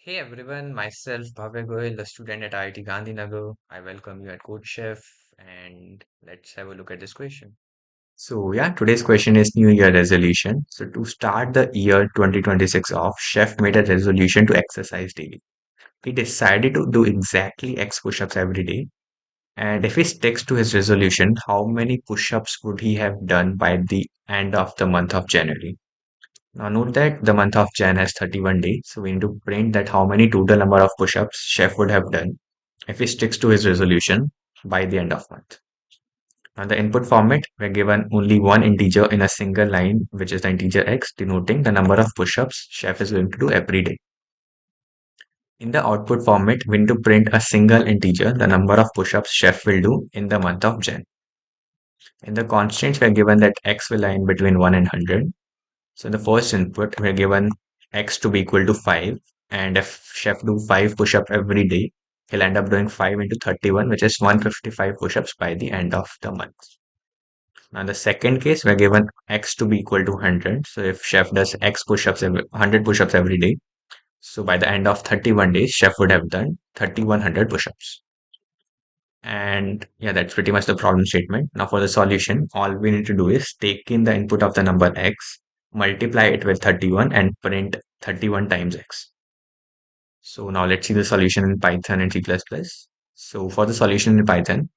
Hey everyone, myself Bhavya Goyal, a student at IIT Gandhinagar. I welcome you at CodeChef and let's have a look at this question. So yeah, today's question is New Year resolution. So to start the year 2026 off, Chef made a resolution to exercise daily. He decided to do exactly X push-ups every day. And if he sticks to his resolution, how many push-ups would he have done by the end of the month of January? Now note that the month of Jan has 31 days, so we need to print that how many total number of push-ups chef would have done if he sticks to his resolution by the end of month. Now the input format, we're given only one integer in a single line, which is the integer x, denoting the number of push-ups chef is going to do every day. In the output format, we need to print a single integer, the number of push-ups chef will do in the month of Jan. In the constraints, we're given that x will lie in between 1 and 100. So in the first input, we're given x to be equal to 5. And if chef do 5 push-up every day, he'll end up doing 5 into 31, which is 155 push-ups by the end of the month. Now in the second case, we're given x to be equal to 100. So if chef does x push-ups, 100 push-ups every day, so by the end of 31 days, chef would have done 3100 push-ups. And yeah, that's pretty much the problem statement. Now for the solution, all we need to do is take in the input of the number x, multiply it with 31 and print 31 times x. So now let's see the solution in Python and C++. So for the solution in Python,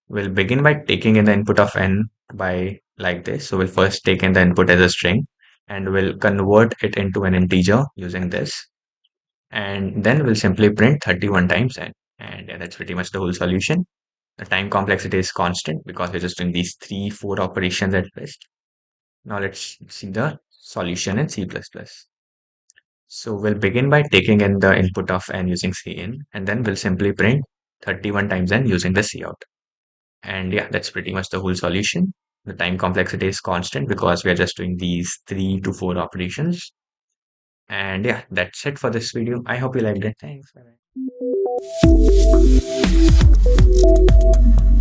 we'll begin by taking in the input of n by like this. So we'll first take in the input as a string and we'll convert it into an integer using this. And then we'll simply print 31 times n. And yeah, that's pretty much the whole solution. The time complexity is constant because we're just doing these 3, 4 operations at best. Now let's see the solution in C++. So we'll begin by taking in the input of n using cin, and then we'll simply print 31 times n using the cout. And yeah, that's pretty much the whole solution. The time complexity is constant because we are just doing these 3 to 4 operations. And yeah, that's it for this video. I hope you liked it. Thanks. Bye-bye.